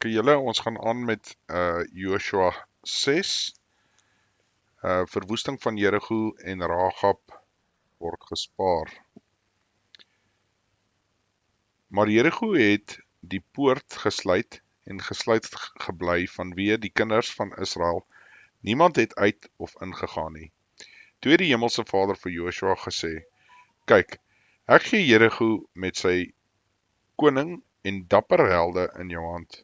Julle, ons gaan aan met Joshua 6. Verwoesting van Jerigo en Rahab word gespaar. Maar Jerigo het die poort gesluit en gesluit gebly vanweë die kinders van Israel. Niemand het uit of ingegaan nie. Toe het die Hemelse Vader vir Joshua gesê: Kyk, ek gee Jerigo met sy koning en dapper helde in jou hand.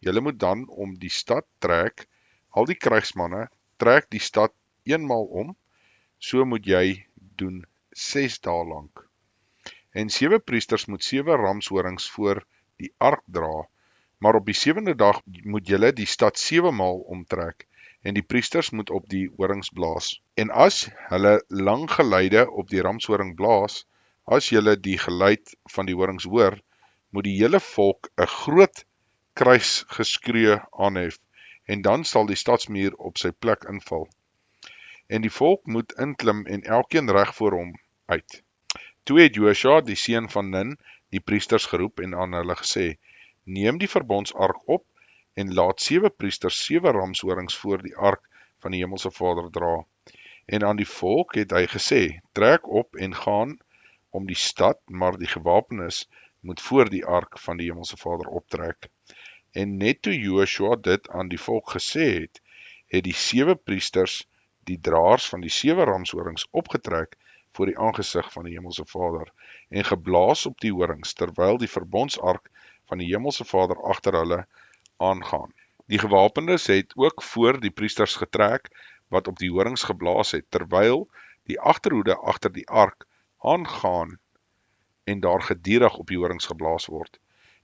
Julle moet dan om die stad trek, al die krygsmanne, trek die stad eenmaal om, so moet jy doen 6 dae lank. En 7 priesters moet 7 ramshorings voor die ark dra, maar op die 7de dag moet julle die stad 7 maal omtrek, en die priesters moet op die horings blaas. En as hulle lang geluide op die ramshoring blaas, as julle die geluid van die horings hoor, moet die hele volk 'n groot kruisgeskreeu aanhef, en dan sal die stadsmuur op sy plek inval. En die volk moet inklim en elkeen reg voor hom uit. Toe het Joshua, die seun van Nun, die priesters geroep en aan hulle gesê: Neem die verbondsark op en laat 7 priesters 7 ramshorings voor die ark van die Hemelse Vader dra. En aan die volk het hy gesê: Trek op en gaan om die stad, maar die gewapenes moet voor die ark van die Hemelse Vader optrek. En net toe Joshua dit aan die volk gesê het, het die 7 priesters, die draers van die 7 ramshorings, opgetrek voor die aangesig van die Hemelse Vader, en geblaas op die horings, terwyl die verbondsark van die Hemelse Vader agter hulle aangaan. Die gewapenes het ook voor die priesters getrek, wat op die horings geblaas het, terwyl die agterhoede agter die ark aangaan, en daar gedurig op die horings geblaas word.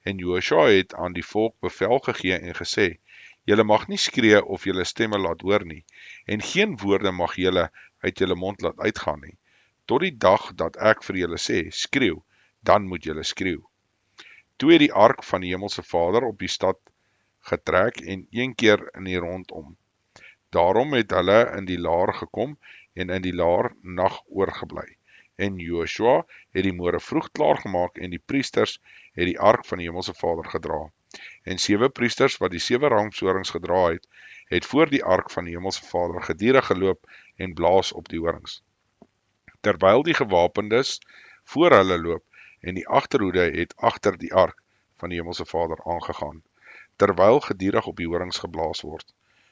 En Joshua het aan die volk bevel gegee en gesê: Julle mag nie skree of julle stemme laat hoor nie, en geen woorde mag julle uit julle mond laat uitgaan nie. Tot die dag dat ek vir julle sê, skreeu, dan moet julle skreeu. Toe het die ark van die Hemelse Vader op die stad getrek en een keer in die rondom. Daarom het hulle in die laar gekom en in die laar nag oorgebly. En Joshua het die môre vroeg klaar gemaak en die priesters het die ark van die Hemelse Vader gedra. En 7 priesters wat die 7 ramshorings gedra het, het voor die ark van die Hemelse Vader gedurig geloop en blaas op die horings. Terwyl die gewapendes voor hulle loop en die agterhoede het agter die ark van die Hemelse Vader aangegaan, terwyl gedurig op die horings geblaas word.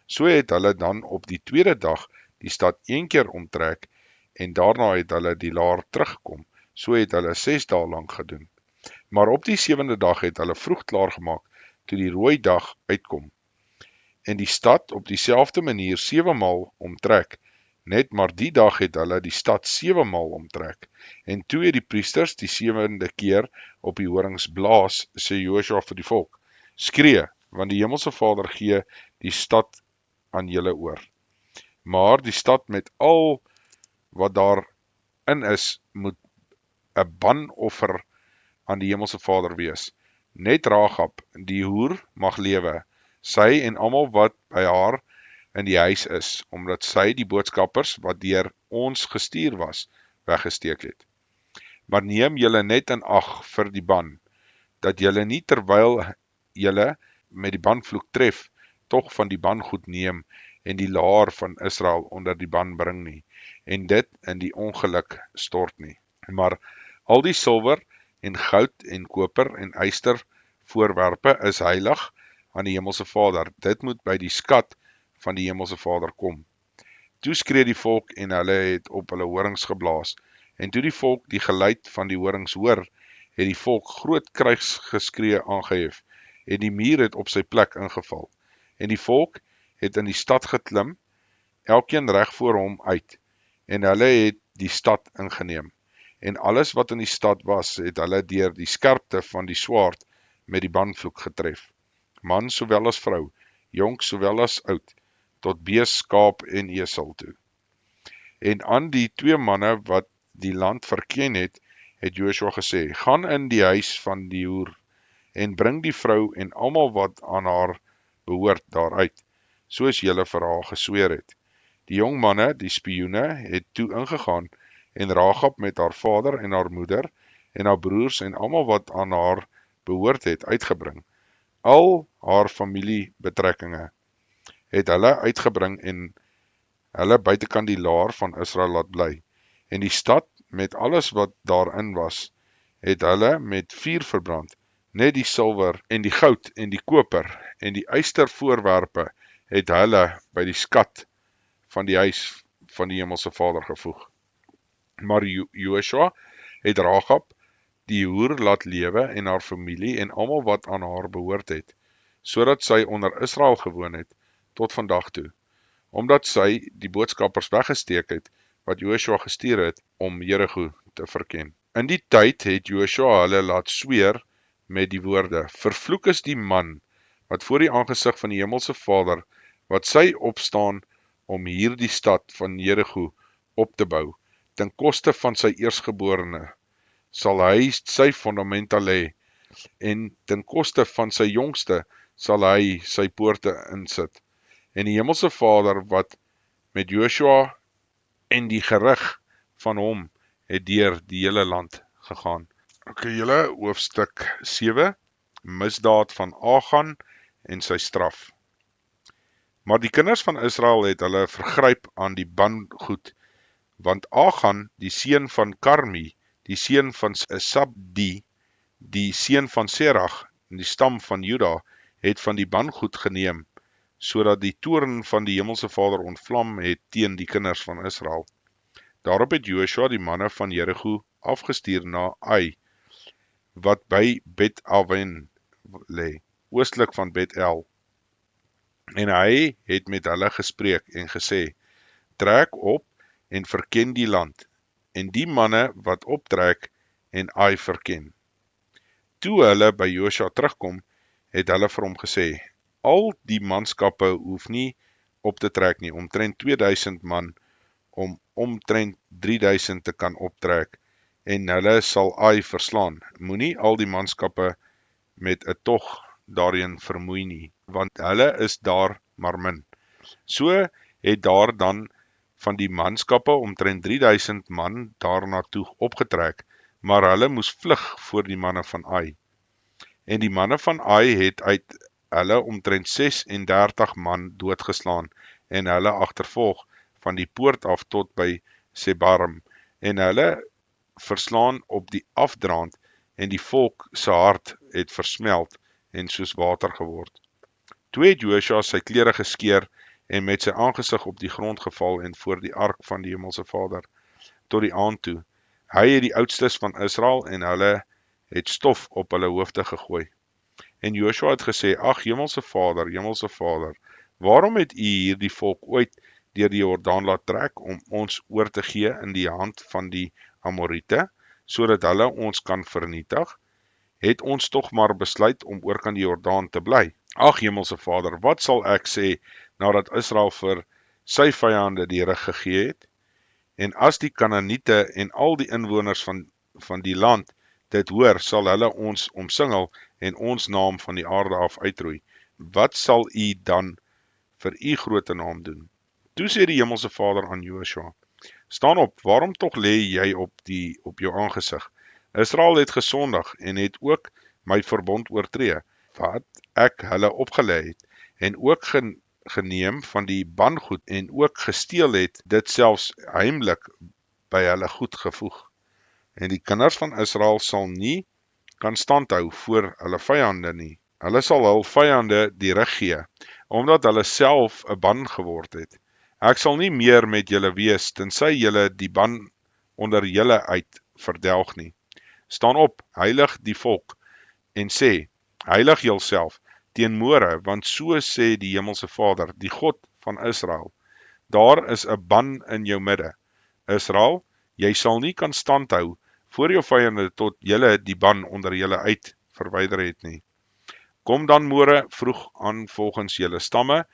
So het hulle dan op die 2de dag die stad een keer omtrek, en daarna het hulle die laar teruggekom, so het hulle 6 dae lank gedoen. Maar op die 7de dag het hulle vroeg klaar gemaak, toe die rooi dag uitkom, en die stad op dieselfde manier 7 maal omtrek, net maar die dag het hulle die stad 7 maal omtrek, en toe het die priesters die 7de keer op die horings blaas, sê Joshua vir die volk: Skree, want die Hemelse Vader gee die stad aan julle oor. Maar die stad met al wat daarin is, moet 'n banoffer aan die Hemelse Vader wees. Net Rahab, die hoer, mag lewe, sy en almal wat by haar in die huis is, omdat sy die boodskappers wat deur ons gestuur was, weggesteek het. Maar neem julle net in ag vir die ban, dat julle nie terwyl julle met die banvloek tref, tog van die bangoed neem en die laar van Israel onder die ban bring nie, en dit in die ongeluk stort nie. Maar al die silwer en goud en koper en yster voorwerpe is heilig aan die Hemelse Vader. Dit moet by die skat van die Hemelse Vader kom. Toe skree die volk en hulle het op hulle horings geblaas. En toe die volk die geluid van die horings hoor, het die volk groot kruisgeskree aangehef, en die muur het op sy plek ingeval. En die volk het in die stad geklim, elkeen reg voor hom uit, en hulle het die stad ingeneem. En alles wat in die stad was, het hulle deur die skerpte van die swaard met die banvloek getref. Man sowel as vrou, jonk sowel as oud, tot bees, skaap en esel toe. En aan die 2 manne wat die land verken het, het Joshua gesê: Gaan in die huis van die hoer, en bring die vrou en almal wat aan haar behoort daaruit, soos julle vir haar gesweer het. Die jong manne, die spioene, het toe ingegaan, en Rahab met haar vader en haar moeder, en haar broers en almal wat aan haar behoort het, uitgebring. al haar familiebetrekkinge, het hulle uitgebring en hulle buitekant die laar van Israel laat bly. En die stad met alles wat daarin was, het hulle met vuur verbrand. Net die silwer en die goud en die koper en die ystervoorwerpe het hulle by die skat van die huis van die Hemelse Vader gevoeg. Maar Joshua het Rahab die hoer laat lewe en haar familie en almal wat aan haar behoort het, sodat sy onder Israel gewoon het tot vandag toe, omdat sy die boodskappers weggesteek het wat Joshua gestuur het om Jerigo te verken. In die tyd het Joshua hulle laat sweer met die woorde: vervloek is die man wat voor die aangesig van die Hemelse Vader, wat sy opstaan om hierdie stad van Jerigo op te bou, ten koste van sy eersgeborene, sal hy sy fundamenta lê, en ten koste van sy jongste sal hy sy poorte insit. En die Hemelse Vader wat met Joshua en die gerig van hom het deur die hele land gegaan. Julle hoofstuk 7, misdaad van Achan en sy straf. Maar die kinders van Israel het hulle vergryp aan die bangoed, want Achan, die seun van Karmi, die seun van Sabdi, die seun van Serach, die stam van Juda, het van die bangoed geneem, sodat die toorn van die Hemelse Vader ontvlam het teen die kinders van Israel. Daarop het Joshua die manne van Jerigo afgestuur na Ai, wat by Bet-Aven lê, oostlik van Bet-El. En hy het met hulle gespreek en gesê: trek op en verken die land, en die manne wat optrek en Ai verken. Toe hulle by Joshua terugkom, het hulle vir hom gesê: al die manskappe hoef nie op te trek nie, omtrent 2000 man, om omtrent 3000 te kan optrek, en hulle sal Ai verslaan. Moenie al die manskappe met 'n tog daarheen vermoei nie, want hulle is daar maar min. So het daar dan van die manskappe omtrent 3000 man daarna toe opgetrek, maar hulle moes vlug voor die manne van Ai. En die manne van Ai het uit hulle omtrent 36 man doodgeslaan, en hulle agtervolg van die poort af tot by Sebarim, en hulle verslaan op die afdraand, en die volk se hart het versmelt en soos water geword. Toe het Joshua sy klere geskeur en met sy aangesig op die grond geval en voor die ark van die Hemelse Vader tot die aand toe. Hy het die oudstes van Israel en hulle het stof op hulle hoofde gegooi. En Joshua het gesê: ag Hemelse Vader, waarom het u hierdie volk ooit deur die Jordaan laat trek om ons oor te gee in die hand van die Amorite, sodat hulle ons kan vernietig? Het ons tog maar besluit om oorkant die Jordaan te bly. Ag Hemelse Vader, wat sal ek sê nadat Israel vir sy vyande die rug gegee het? En as die Kanaaniete en al die inwoners van die land dit hoor, sal hulle ons omsingel en ons naam van die aarde af uitroei. Wat sal u dan vir u grote naam doen? Toe sê die Hemelse Vader aan Joshua: staan op, waarom tog lê jy op jou aangesig? Israel het gesondig en het ook my verbond oortree, wat ek hulle opgelê het, en ook geneem van die bangoed en ook gesteel het, dit selfs heimlik by hulle goed gevoeg. En die kinders van Israel sal nie kan standhou voor hulle vyande nie. Hulle sal hul vyande die rug gee, omdat hulle self 'n ban geword het. Ek sal nie meer met julle wees, tensy julle die ban onder julle uit verdelg nie. Staan op, heilig die volk, en sê: heilig julself teen môre, want so sê die Hemelse Vader, die God van Israel: daar is 'n ban in jou midde. Israel, jy sal nie kan standhou voor jou vyande tot julle die ban onder julle uit verwyder het nie. Kom dan môre vroeg aan volgens julle stamme,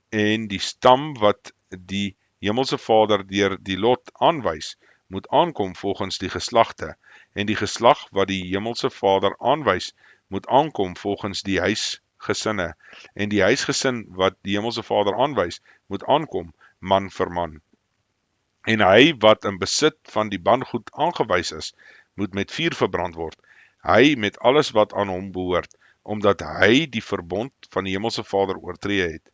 en die stam wat die Hemelse Vader deur die lot aanwys, moet aankom volgens die geslagte, en die geslag wat die Hemelse Vader aanwys, moet aankom volgens die huisgesinne, en die huisgesin wat die Hemelse Vader aanwys, moet aankom man vir man. En hy wat in besit van die bangoed aangewys is, moet met vuur verbrand word, hy met alles wat aan hom behoort, omdat hy die verbond van die Hemelse Vader oortree het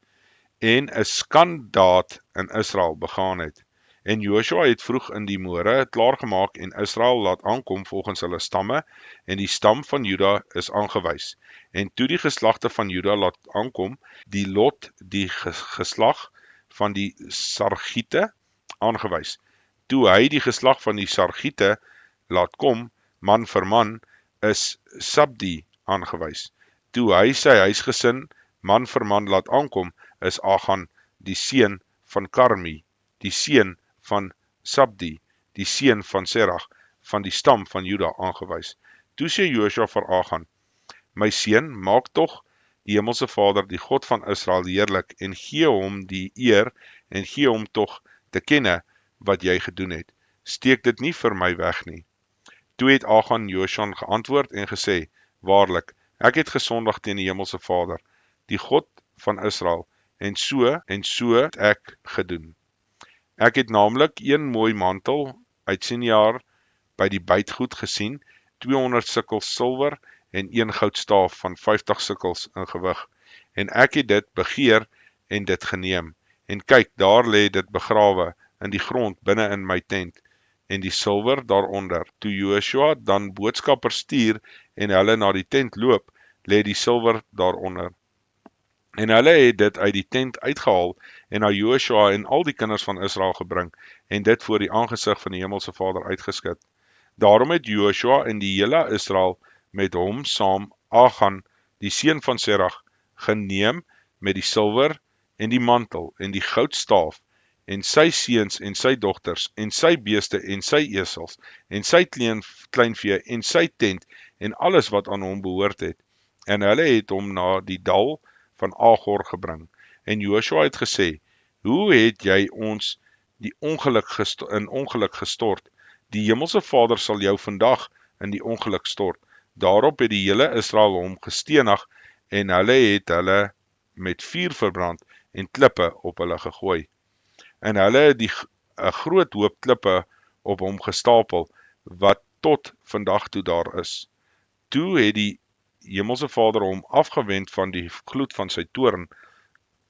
en 'n skandaad in Israel begaan het. En Joshua het vroeg in die môre klaargemaak en Israel laat aankom volgens hulle stamme, en die stam van Juda is aangewys. En toe die geslagte van Juda laat aankom, die Lot die geslag van die Sargiete aangewys. Toe hy die geslag van die Sargiete laat kom, man vir man, is Sabdi aangewys. Toe hy sy huisgesin man vir man laat aankom, is Achan die seun van Karmi, die seun van Sabdi, die seun van Serach, van die stam van Juda aangewys. Toe sê Joshua vir Achan: My seun, maak tog die Hemelse Vader, die God van Israel, heerlik, en gee hom die eer, en gee hom tog te kenne wat jy gedoen het. Steek dit nie vir my weg nie. Toe het Achan Joshua geantwoord en gesê: Waarlik, ek het gesondig teen die Hemelse Vader, die God van Israel, en so het ek gedoen. Ek het naamlik een mooi mantel uit Sinjar by die bytgoed gesien, 200 sikkels silwer en een goudstaaf van 50 sikkels in gewig. En ek het dit begeer en dit geneem. En kyk, daar lê dit begrawe in die grond binne in my tent, en die silwer daaronder. Toe Joshua dan boodskappers stuur en hulle na die tent loop, lê die silwer daaronder. En hulle het dit uit die tent uitgehaal en na Joshua en al die kinders van Israel gebring en dit voor die aangesig van die Hemelse Vader uitgeskit. Daarom het Joshua en die hele Israel met hom saam Achan, die seun van Serach, geneem met die silwer en die mantel en die goudstaaf en sy seuns en sy dogters en sy beeste en sy esels en sy kleinvee en sy tent en alles wat aan hom behoort het. En hulle het hom na die dal van Agor gebring. En Joshua het gesê: Hoe het jy ons in ongeluk gestort? Die Hemelse Vader sal jou vandag in die ongeluk stort. Daarop het die hele Israel hom gestenig en hulle het hulle met vuur verbrand en klippe op hulle gegooi. En hulle het 'n groot hoop klippe op hom gestapel, wat tot vandag toe daar is. Toe het die Hemelse Vader hom afgewend van die gloed van sy toorn,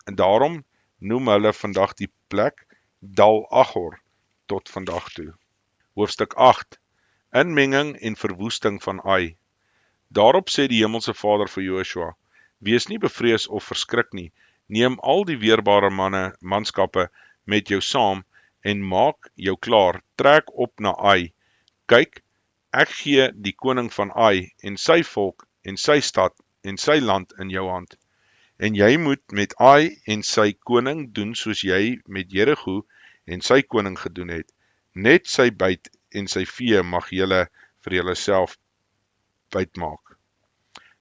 en daarom noem hulle vandag die plek Dal Agor tot vandag toe. Hoofstuk 8: Inmenging en verwoesting van Ai. Daarop sê die Hemelse Vader vir Joshua: Wees nie bevrees of verskrik nie, neem al die weerbare manskappe met jou saam en maak jou klaar, trek op na Ai. Kyk, ek gee die koning van Ai en sy volk en sy stad en sy land in jou hand. En jy moet met Ai en sy koning doen soos jy met Jerigo en sy koning gedoen het. Net sy byt en sy vee mag julle vir julleself bytmaak.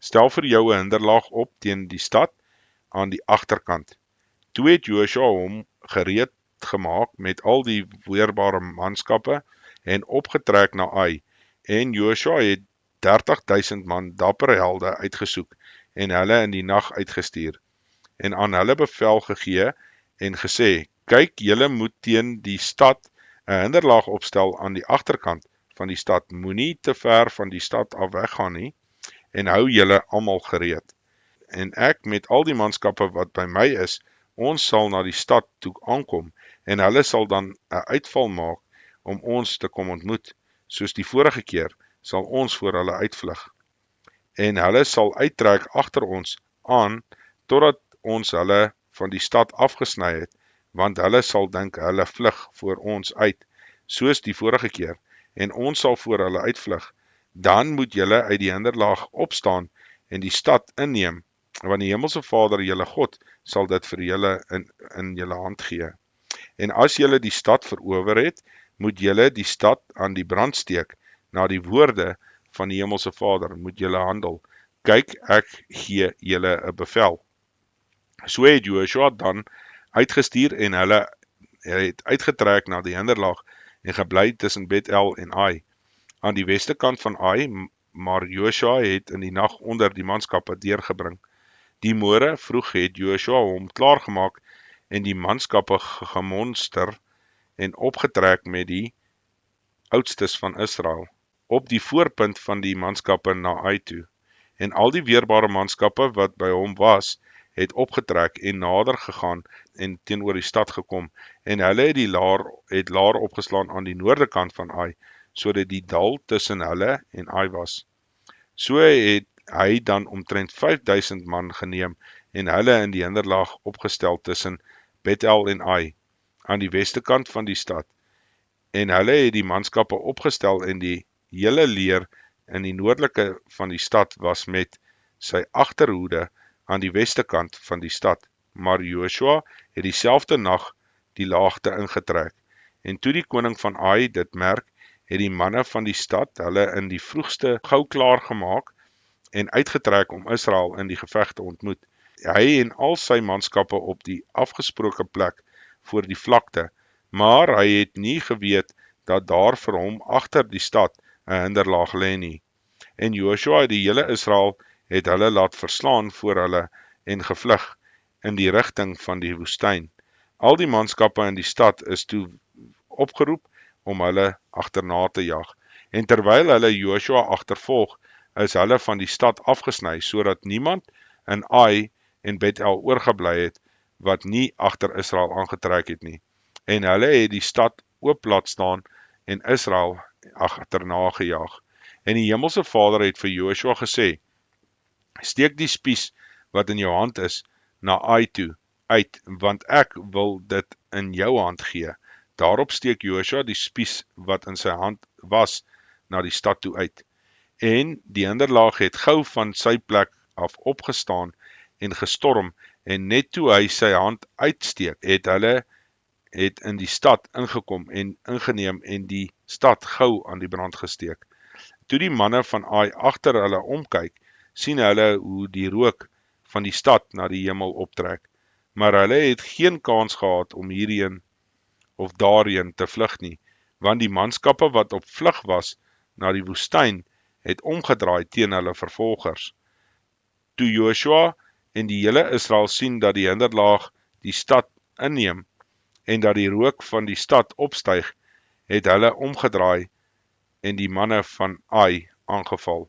Stel vir jou 'n hinderlaag op teen die stad aan die agterkant. Toe het Joshua hom gereed gemaak met al die weerbare manskappe en opgetrek na Ai. En Joshua het 30.000 man dappere helde uitgesoek en hulle in die nag uitgestuur en aan hulle bevel gegee en gesê: Kyk, julle moet teen die stad 'n hinderlaag opstel aan die agterkant van die stad. Moenie te ver van die stad af weggaan nie en hou julle almal gereed. En ek met al die manskappe wat by my is, ons sal na die stad toe aankom en hulle sal dan 'n uitval maak om ons te kom ontmoet. Soos die vorige keer sal ons voor hulle uitvlug. En hulle sal uittrek agter ons aan totdat ons hulle van die stad afgesny het, want hulle sal dink hulle vlug voor ons uit, soos die vorige keer, en ons sal voor hulle uitvlug. Dan moet julle uit die hinderlaag opstaan en die stad inneem, want die Hemelse Vader, julle God, sal dit vir julle in julle hand gee. En as julle die stad verower het, moet julle die stad aan die brand steek. Na die woorde van die Hemelse Vader moet julle handel. Kyk, ek gee julle 'n bevel. So het Joshua dan uitgestuur en hulle het uitgetrek na die hinderlaag en gebly tussen Bethel en Ai, aan die weste kant van Ai, maar Joshua het in die nag onder die manskappe deurgebring. Die môre vroeg het Joshua hom klaargemaak en die manskappe gemonster en opgetrek met die oudstes van Israel, op die voorpunt van die manskappe na Ai toe. En al die weerbare manskappe wat by hom was, het opgetrek en nader gegaan en teenoor die stad gekom, en hulle het laar opgeslaan aan die noorde kant van Ai, sodat die dal tussen hulle en Ai was. So het hy dan omtrent 5000 man geneem en hulle in die hinderlaag opgestel tussen Bethel en Ai, aan die weste kant van die stad. En hulle het die manskappe opgestel en die hele leer in die noordelike van die stad was met sy agterhoede aan die weste kant van die stad. Maar Joshua het dieselfde nag die laagte ingetrek. En toe die koning van Ai dit merk, het die manne van die stad hulle in die vroegste gou klaar gemaak en uitgetrek om Israel in die geveg te ontmoet. Hy en al sy manskappe op die afgesproke plek voor die vlakte, maar hy het nie geweet dat daar vir hom agter die stad 'n hinderlaag lê nie. En Joshua, die hele Israel, het hulle laat verslaan voor hulle en gevlug in die rigting van die woestyn. Al die manskappe in die stad is toe opgeroep om hulle agterna te jag. En terwyl hulle Joshua agtervolg, is hulle van die stad afgesny, sodat niemand in Ai en Bethel oorgebly het, wat nie agter Israel aangetrek het nie. En hulle het die stad oop laat staan en Israel agterna gejaag. En die Hemelse Vader het vir Joshua gesê, steek die spies wat in jou hand is, na Ai toe, uit, want ek wil dit in jou hand gee. Daarop steek Joshua die spies wat in sy hand was, na die stad toe uit. En die hinderlaag het gou van sy plek af opgestaan en gestorm, en net toe hy sy hand uitsteek, het hulle in die stad ingekom en ingeneem en die stad gou aan die brand gesteek. Toe die manne van Ai agter hulle omkyk, sien hulle hoe die rook van die stad na die hemel optrek, maar hulle het geen kans gehad om hierheen of daarheen te vlug nie, want die manskappe wat op vlug was na die woestyn, het omgedraai teen hulle vervolgers. Toe Joshua en die hele Israel sien dat die hinderlaag die stad inneem en dat die rook van die stad opstyg, het hulle omgedraai en die manne van Ai aangeval.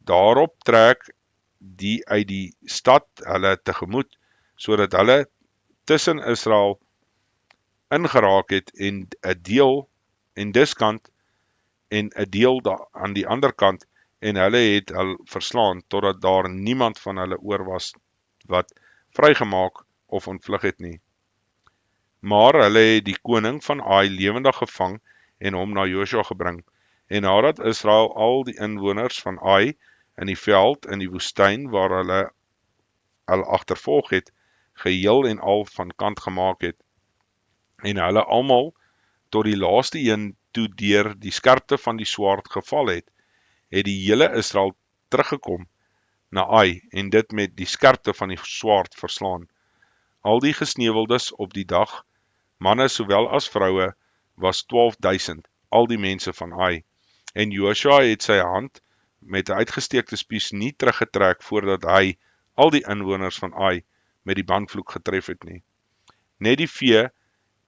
Daarop trek die uit die stad hulle tegemoet, sodat hulle tussen Israel ingeraak het en 'n deel en diskant en 'n deel aan die ander kant, en hulle het hulle verslaan totdat daar niemand van hulle oor was wat vrygemaak of ontvlug het nie. Maar hulle het die koning van Ai lewendig gevang en hom na Joshua gebring. En nadat Israel al die inwoners van Ai in die veld in die woestyn waar hulle agtervolg het, geheel en al van kant gemaak het, en hulle almal tot die laaste een toe deur die skerpte van die swaard geval het die hele Israel teruggekom na Ai en dit met die skerpte van die swaard verslaan. Al die gesneuweldes op die dag, manne sowel as vroue, was 12.000, al die mense van Ai. En Joshua het sy hand met 'n uitgesteekte spies nie teruggetrek voordat hy al die inwoners van Ai met die bandvloek getref het nie. Net die vee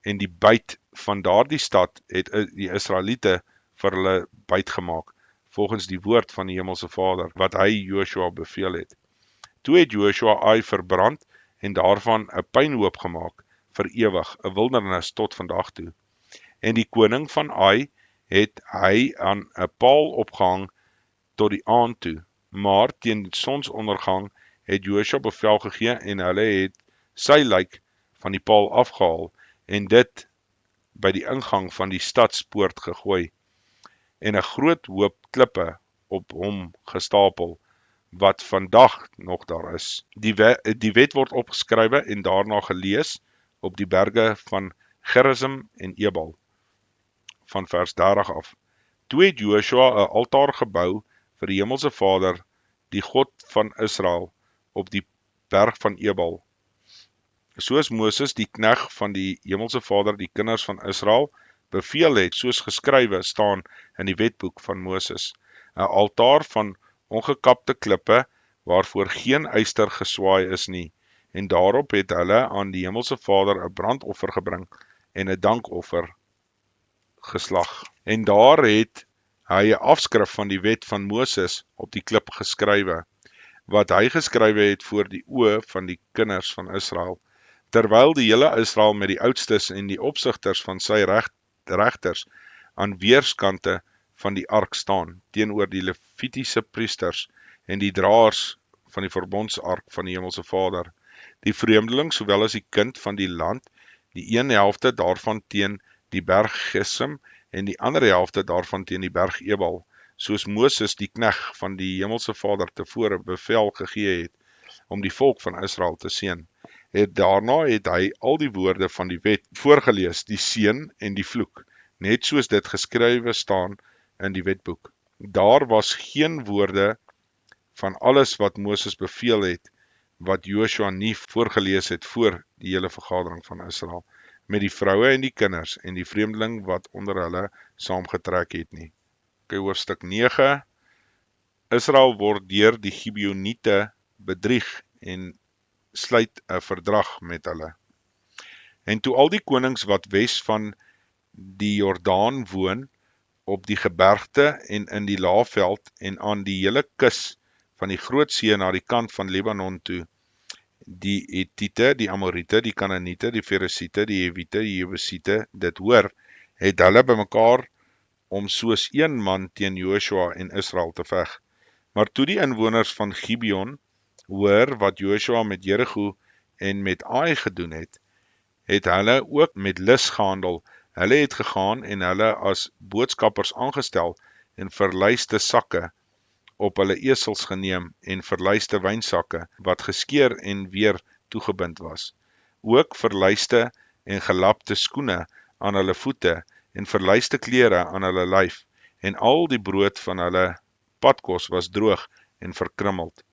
en die byt van daardie stad het die Israeliete vir hulle byt gemaak, volgens die woord van die Hemelse Vader, wat hy Joshua beveel het. Toe het Joshua Ai verbrand en daarvan 'n pynhoop gemaak, vir ewig, 'n wildernis tot vandag toe. En die koning van Ai het hy aan 'n paal opgehang tot die aand toe, maar teen die sonsondergang het Joshua bevel gegee en hulle het sy lijk van die paal afgehaal en dit by die ingang van die stadspoort gegooi en 'n groot hoop klippe op hom gestapel, wat vandag nog daar is. Die wet word opgeskrywe en daarna gelees op die berge van Gerizim en Ebal, van vers 30 af. Toe het Joshua 'n altaar gebou vir die Hemelse Vader, die God van Israel, op die berg van Ebal. Soos Moses, die knegt van die Hemelse Vader, die kinders van Israel beveel het, soos geskrywe staan in die wetboek van Moses. 'n Altaar van ongekapte klippe, waarvoor geen yster geswaai is nie, en daarop het hulle aan die Hemelse Vader 'n brandoffer gebring en 'n dankoffer geslag. En daar het hy 'n afskrif van die wet van Moses op die klip geskrywe. wat hy geskrywe het voor die oë van die kinders van Israel, terwyl die hele Israel met die oudstes en die opsigters van sy regters aan weerskante van die ark staan, teenoor die Levitiese priesters en die draers van die verbondsark van die Hemelse Vader. Die vreemdeling, sowel as die kind van die land, die een helfte daarvan teen die berg Gesim en die ander helfte daarvan teen die berg Ebal, soos Moses die knegg van die Hemelse Vader tevore bevel gegee het, om die volk van Israel te seën. Daarna het hy al die woorde van die wet voorgelees, die seën en die vloek, net soos dit geskrywe staan in die wetboek. Daar was geen woorde van alles wat Moses beveel het, wat Joshua nie voorgelees het voor die hele vergadering van Israel, met die vroue en die kinders en die vreemdeling wat onder hulle saamgetrek het nie. Hoofstuk 9. Israel word deur die Gibeoniete bedrieg en sluit 'n verdrag met hulle. En toe al die konings wat wes van die Jordaan woon, op die gebergte en in die laafveld en aan die hele kus van die groot see na die kant van Libanon toe, die Hetiete, die Amoriete, die Kanaaniete, die Ferisiete, die Hewiete, die Jebusiete, dit hoor, het hulle bymekaar om soos een man teen Joshua en Israel te veg. Maar toe die inwoners van Gibeon hoor wat Joshua met Jerigo en met Ai gedoen het, het hulle ook met lus gehandel. Hulle het gegaan en hulle as boodskappers aangestel en verluiste sakke op hulle esels geneem en verluiste wynsakke wat geskeur en weer toegebind was. Ook verluiste en gelapte skoene aan hulle voete en verluiste klere aan hulle lyf en al die brood van hulle padkos was droog en verkrummeld.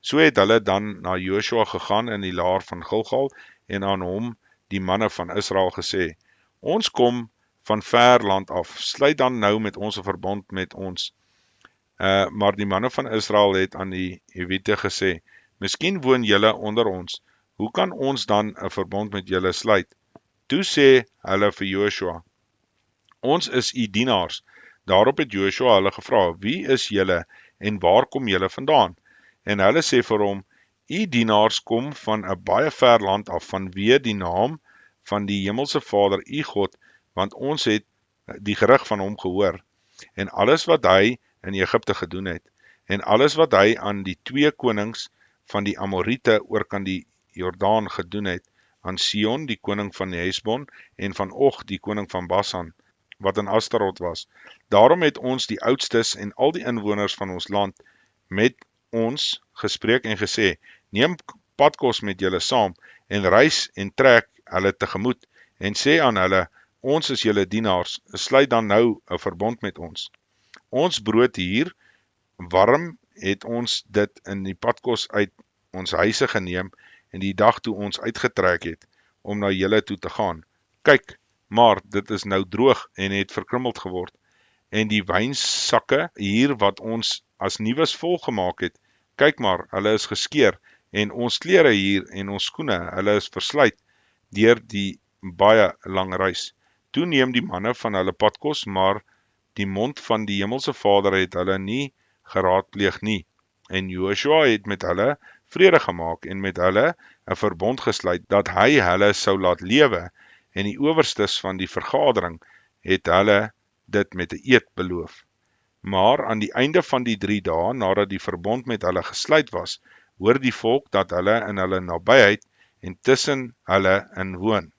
So het hulle dan na Joshua gegaan in die laar van Gilgal en aan hom die manne van Israel gesê, ons kom van ver land af, sluit dan nou met ons 'n verbond met ons. Maar die manne van Israel het aan die Hewiete gesê, miskien woon julle onder ons, hoe kan ons dan 'n verbond met julle sluit? Toe sê hulle vir Joshua, ons is u dienaars. Daarop het Joshua hulle gevra, wie is julle en waar kom julle vandaan? En hulle sê vir hom, u dienaars kom van 'n baie ver land af, vanweë die naam van die Hemelse Vader, u God, want ons het die gerig van hom gehoor, en alles wat hy in Egipte gedoen het, en alles wat hy aan die 2 konings van die Amoriete oorkant die Jordaan gedoen het, aan Sion, die koning van Hesbon, en van Og, die koning van Basan, wat in Astarot was. Daarom het ons die oudstes en al die inwoners van ons land met ons gespreek en gesê, neem padkos met julle saam, en reis en trek hulle tegemoet, en sê aan hulle, ons is julle dienaars, sluit dan nou 'n verbond met ons. Ons brood hier, warm het ons dit in die padkos uit ons huise geneem, en die dag toe ons uitgetrek het, om na julle toe te gaan. Kyk, maar dit is nou droog en het verkrummeld geword, en die wynsakke hier wat ons as nuus volgemaak het, kyk maar, hulle is geskeur, en ons klere hier en ons skoene, hulle is versluit, deur die baie lang reis. Toe neem die manne van hulle padkos, maar die mond van die Hemelse Vader het hulle nie geraadpleeg nie. En Joshua het met hulle vrede gemaak en met hulle 'n verbond gesluit, dat hy hulle sou laat lewe, en die owerstes van die vergadering het hulle dit met 'n eed beloof. Maar aan die einde van die 3 dae, nadat die verbond met hulle gesluit was, hoor die volk dat hulle in hulle nabyheid en tussen hulle in woon.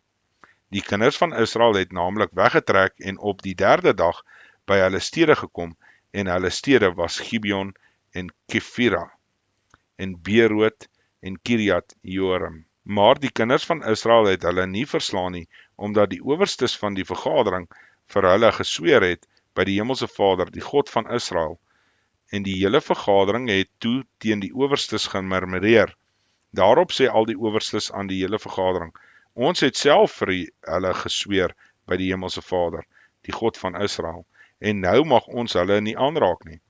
Die kinders van Israel het naamlik weggetrek en op die 3de dag by hulle stede gekom, en hulle stede was Gibeon en Kefira, en Beerot en Kiriat Jearim. Maar die kinders van Israel het hulle nie verslaan nie, omdat die owerstes van die vergadering vir hulle gesweer het by die Hemelse Vader, die God van Israel, en die hele vergadering het toe teen die owerstes gemurmureer. Daarop sê al die owerstes aan die hele vergadering, ons het self vir hulle gesweer by die Hemelse Vader, die God van Israel, en nou mag ons hulle nie aanraak nie.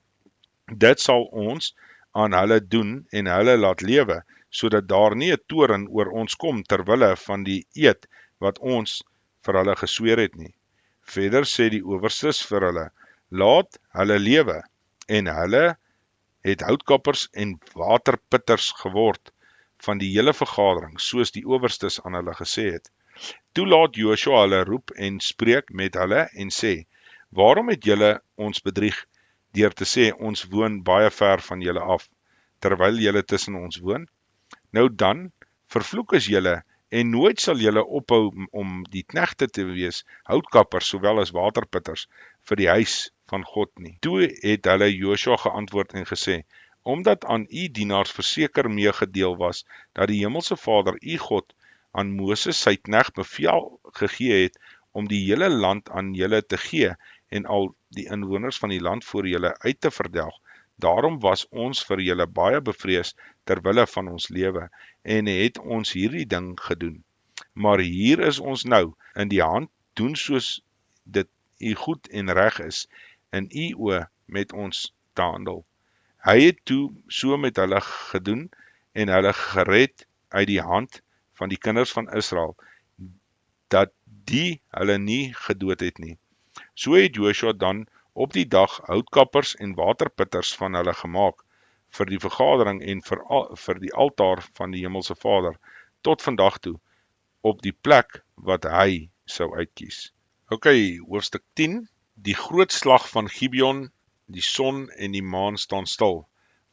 Dit sal ons aan hulle doen en hulle laat lewe, sodat daar nie 'n toorn oor ons kom terwille van die eed wat ons vir hulle gesweer het nie. Verder sê die owerstes vir hulle, laat hulle lewe, en hulle het houtkappers en waterpitters geword van die hele vergadering, soos die owerstes aan hulle gesê het. Toe laat Joshua hulle roep en spreek met hulle en sê, waarom het julle ons bedrieg deur te sê, ons woon baie ver van julle af, terwyl julle tussen ons woon? Nou dan, vervloek is julle, en nooit sal julle ophou om die knegte te wees, houtkappers sowel as waterpitters, vir die huis van God nie. Toe het hulle Joshua geantwoord en gesê, omdat aan u dienaars verseker meegedeel was, dat die hemelse Vader, u God, aan Moses sy knegt bevel gegee het, om die hele land aan julle te gee, en al die inwoners van die land voor julle uit te verdelg. Daarom was ons vir julle baie bevrees terwille van ons lewe, en het ons hierdie ding gedoen. Maar hier is ons nou, in die hand, doen soos dit u goed en reg is, in u oë met ons te handel. Hy het toe so met hulle gedoen, en hulle gered uit die hand van die kinders van Israel, dat die hulle nie gedood het nie. So het Joshua dan op die dag houtkappers en waterpitters van hulle gemaak, vir die vergadering en vir die altaar van die hemelse Vader, tot vandag toe, op die plek wat hy sou uitkies. Ok, hoofstuk 10, die groot slag van Gibeon, die son en die maan staan stil,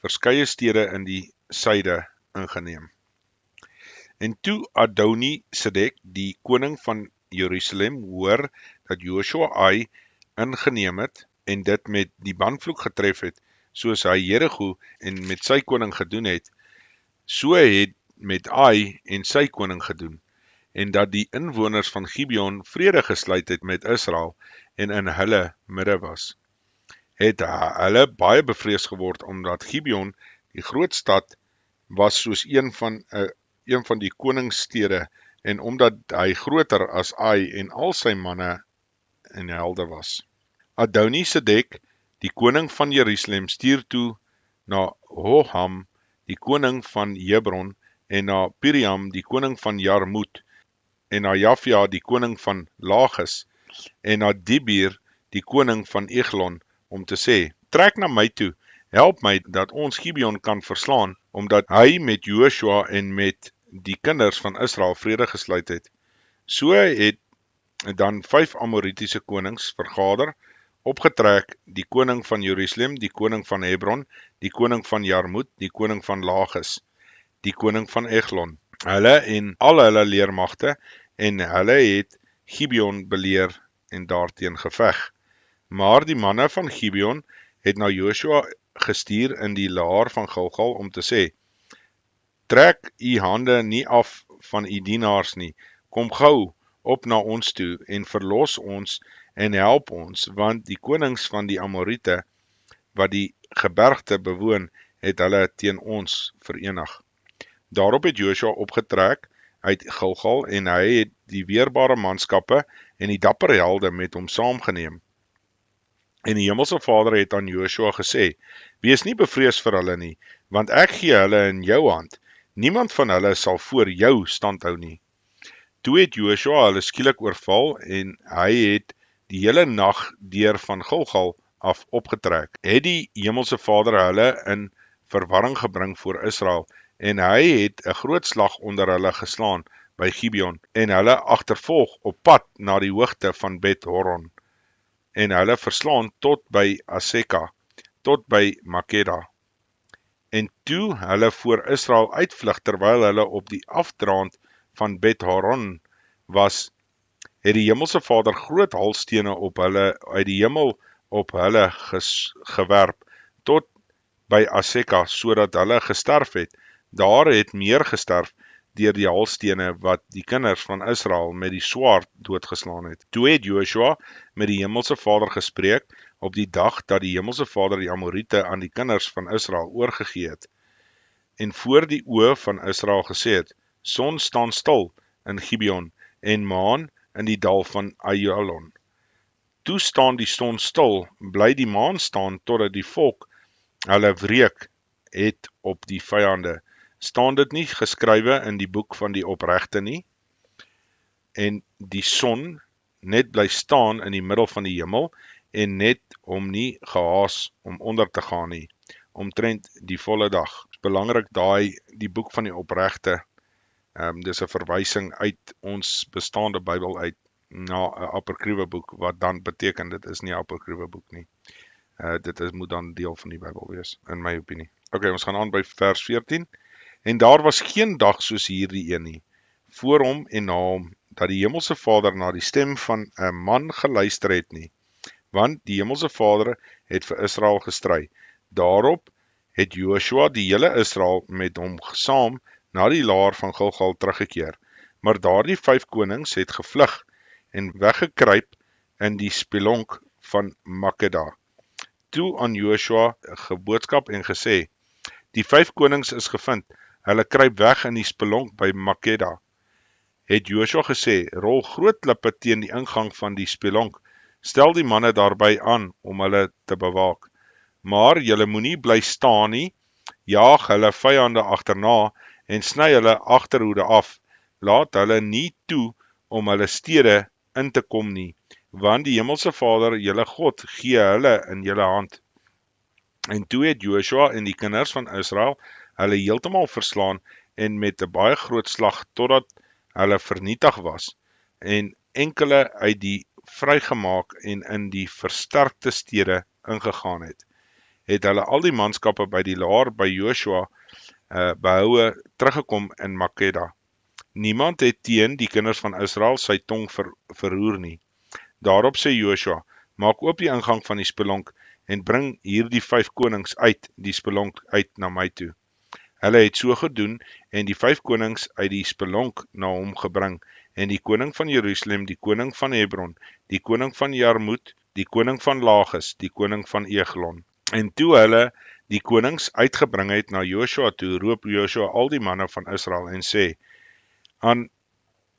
verskeie stede in die suide ingeneem. En toe Adoni-Sedek, die koning van Jerusalem, hoor dat Joshua Ai ingeneem het, en dit met die banvloek getref het, soos hy Jerigo en met sy koning gedoen het, so het met Ai en sy koning gedoen, en dat die inwoners van Gibeon vrede gesluit het met Israel, en in hulle midde was. Het hulle baie bevrees geword, omdat Gibeon, die groot stad, was soos een van die koningsstede, en omdat hy groter as Ai en al sy manne en helde was. Adoni-Sedek, die koning van Jerusalem, stuur toe na Hoham, die koning van Hebron, en na Piriam, die koning van Jarmut, en na Jafia, die koning van Lages, en na Dibir, die koning van Eglon, om te sê, trek na my toe, help my dat ons Gibeon kan verslaan, omdat hy met Joshua en met die kinders van Israel vrede gesluit het. So het dan 5 Amoritiese konings vergader, opgetrek, die koning van Jerusalem, die koning van Hebron, die koning van Jarmut, die koning van Lages, die koning van Eglon, hulle en al hulle leermagte, en hulle het Gibeon beleer en daarteen geveg. Maar die manne van Gibeon het na Joshua gestuur in die laar van Gilgal om te sê, trek u hande nie af van u dienaars nie, kom gou op na ons toe en verlos ons en help ons, want die konings van die Amorite, wat die gebergte bewoon, het hulle teen ons verenig. Daarop het Joshua opgetrek uit Gilgal, en hy het die weerbare manskappe en die dapper helde met hom saamgeneem. En die hemelse Vader het aan Joshua gesê, wees nie bevrees vir hulle nie, want ek gee hulle in jou hand, niemand van hulle sal voor jou standhou nie. Toe het Joshua hulle skielik oorval, en hy het die hele nag deur van Gilgal af opgetrek. Het die hemelse Vader hulle in verwarring gebring voor Israel, en hy het 'n groot slag onder hulle geslaan by Gibeon, en hulle agtervolg op pad na die hoogte van Bet Horon, en hulle verslaan tot by Aseka, tot by Makeda. En toe hulle voor Israel uitvlug, terwyl hulle op die afdraand van Bet Horon was, het die hemelse Vader groot halstene op hulle uit die hemel op hulle gewerp, tot by Aseka, sodat hulle gesterf het. Daar het meer gesterf deur die halstene wat die kinders van Israel met die swaard doodgeslaan het. Toe het Joshua met die hemelse Vader gespreek op die dag dat die hemelse Vader die Amorite aan die kinders van Israel oorgegee het, en voor die oë van Israel gesê het, son staan stil in Gibeon, en maan in die dal van Ayalon. Toe staan die son stil, bly die maan staan, totdat die volk hulle wreek het op die vyande. Staan dit nie geskrywe in die boek van die opregte nie? En die son net bly staan in die middel van die hemel, en net hom nie gehaas om onder te gaan nie. omtrent die volle dag. Dit is belangrik die boek van die opregte, dis 'n verwysing uit ons bestaande Bybel uit na 'n apokryfe boek, wat dan beteken dit is nie 'n apokryfe boek nie. Moet dan deel van die Bybel wees, in my opinie. Okay, ons gaan aan by vers 14. En daar was geen dag soos hierdie een nie, voor hom en na hom, dat die Hemelse Vader na die stem van 'n man geluister het nie, want die Hemelse Vader het vir Israel gestry. Daarop het Joshua die hele Israel met hom saam na die laar van Gilgal teruggekeer, maar daardie 5 konings het gevlug en weggekruip in die spelonk van Makeda. Toe aan Joshua geboodskap en gesê, die 5 konings is gevind, hulle kruip weg in die spelonk by Makeda. Het Joshua gesê, rol groot lippe teen die ingang van die spelonk, stel die manne daarby aan om hulle te bewaak. Maar julle moenie bly staan nie, jaag hulle vyande agterna en sny hulle agterhoede af. Laat hulle nie toe om hulle stede in te kom nie, want die Hemelse Vader, julle God, gee hulle in julle hand. En toe het Joshua en die kinders van Israel hulle heeltemal verslaan en met 'n baie groot slag totdat hulle vernietig was en enkele uit die vrygemaak en in die versterkte stede ingegaan het. Het hulle al die manskappe by die laar by Joshua behoue teruggekom in Makeda. Niemand het teen die kinders van Israel sy tong verroer nie. Daarop sê Joshua, maak oop die ingang van die spelonk en bring hierdie 5 konings uit die spelonk uit na my toe. Hulle het so gedoen en die 5 konings uit die spelonk na hom gebring, en die koning van Jerusalem, die koning van Hebron, die koning van Jarmut, die koning van Lagis, die koning van Eglon. En toe hulle die konings uitgebring het na Joshua toe, roep Joshua al die manne van Israel en sê, aan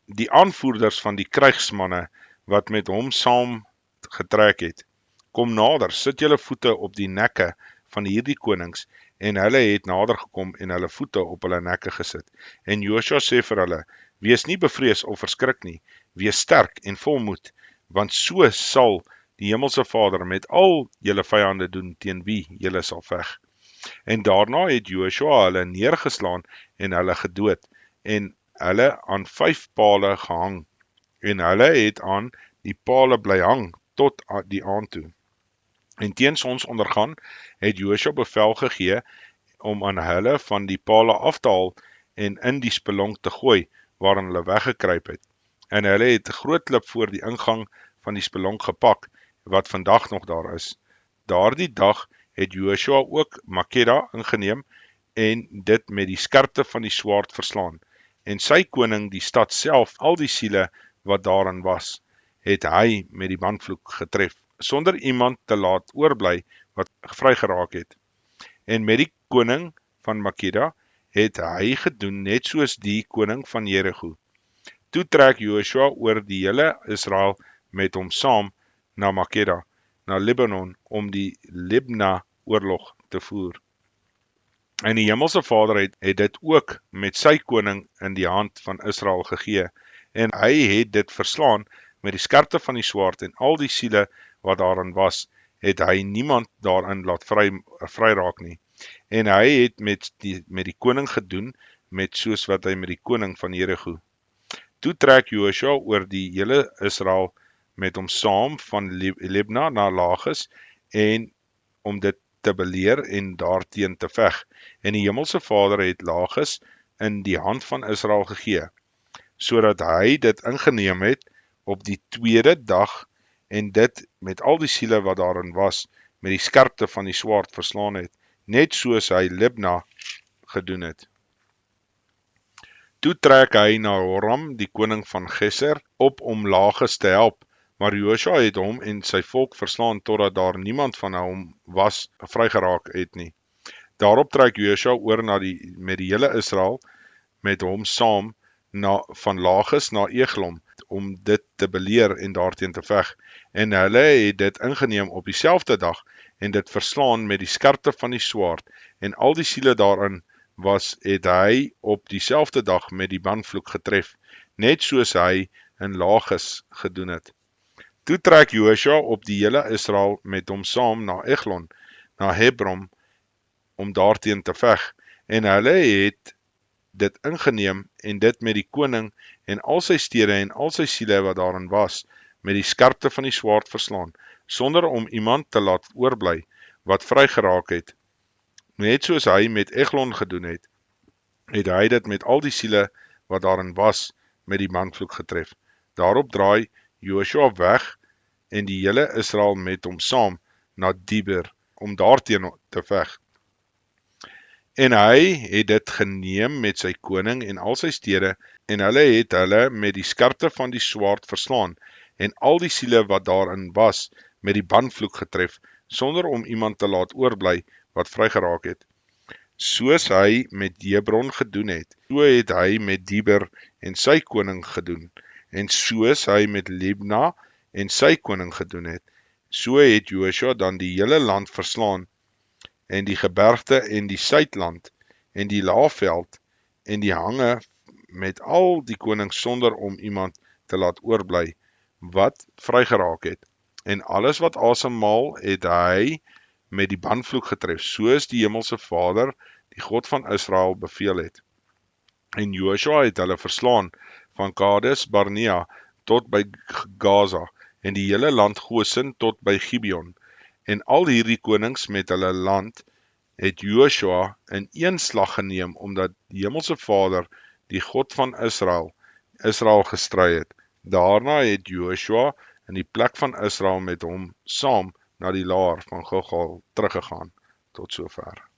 die aanvoerders van die krygsmanne, wat met hom saam getrek het, kom nader, sit julle voete op die nekke van hierdie konings, en hulle het nader gekom en hulle voete op hulle nekke gesit. En Joshua sê vir hulle, wees nie bevrees of verskrik nie, wees sterk en volmoed, want so sal die Hemelse Vader met al julle vyande doen teen wie julle sal veg. En daarna het Joshua hulle neergeslaan en hulle gedood, en hulle aan 5 pale gehang, en hulle het aan die pale bly hang tot die aand toe. En teen sonsondergang het Joshua bevel gegee om aan hulle van die pale af te haal en in die spelonk te gooi, waarin hulle weggekruip het. En hulle het 'n groot klip voor die ingang van die spelonk gepak, wat vandag nog daar is. Daardie dag het Joshua ook Makeda ingeneem en dit met die skerpte van die swaard verslaan. En sy koning, die stad self, al die siele wat daarin was, het hy met die bandvloek getref, sonder iemand te laat oorbly wat vrygeraak het. En met die koning van Makeda het hy gedoen net soos die koning van Jericho. Toe trek Joshua oor die hele Israel met hom saam na Makeda, na Libanon, om die Libna oorlog te voer. En die Hemelse Vader het dit ook met sy koning in die hand van Israel gegee, en hy het dit verslaan met die skerpte van die swaard, en al die siele wat daarin was, het hy niemand daarin laat vry raak nie. En hy het met die koning gedoen, met soos wat hy met die koning van Jericho. Toe trek Joshua oor die hele Israel met hom saam van Libna na Lagis, en om dit te beleer en daarteen te veg. En die Hemelse Vader het Lagis in die hand van Israel gegee, sodat hy dit ingeneem het op die 2de dag, en dit met al die siele wat daarin was, met die skerpte van die swaard verslaan het, net soos hy Libna gedoen het. Toe trek hy na Horam, die koning van Geser, op om Lagis te help, maar Joshua het hom en sy volk verslaan, totdat daar niemand van hom was vrygeraak het nie. Daarop trek Joshua oor met die hele Israel, met hom saam, van Lagis na Eglon, om dit te beleer en daarteen te veg. En hulle het dit ingeneem op dieselfde dag, en dit verslaan met die skerpte van die swaard, en al die siele daarin was, het hy op dieselfde dag met die bandvloek getref, net soos hy in Lagis gedoen het. Toe trek Joshua op die hele Israel met hom saam na Eglon, na Hebron, om daarteen te veg, en hulle het dit ingeneem en dit met die koning en al sy stede en al sy siele wat daarin was, met die skerpte van die swaard verslaan, sonder om iemand te laat oorbly wat vrygeraak het. Net soos hy met Eglon gedoen het, het hy dit met al die siele wat daarin was, met die manvloek getref. Daarop draai Joshua weg en die hele Israel met hom saam na Dibir, om daarteen te veg. En hy het dit geneem met sy koning en al sy stede, en hulle het hulle met die skerpte van die swaard verslaan, en al die siele wat daarin was, met die banvloek getref, sonder om iemand te laat oorbly wat vrygeraak het. Soos hy met Hebron gedoen het, so het hy met Dibir en sy koning gedoen, en soos hy met Libna en sy koning gedoen het, so het Joshua dan die hele land verslaan, en die gebergte en die suidland, en die laafveld, en die hange met al die konings sonder om iemand te laat oorbly, wat vrygeraak het. En alles wat asemhaal het hy met die banvloek getref, soos die hemelse Vader, die God van Israel, beveel het. En Joshua het hulle verslaan van Kades Barnea tot by Gaza, en die hele land Gosen tot by Gibeon. En al hierdie konings met hulle land het Joshua in een slag geneem, omdat die hemelse Vader, die God van Israel gestry het. Daarna het Joshua in die plek van Israel met hom saam na die laar van Gilgal teruggegaan. Tot sover.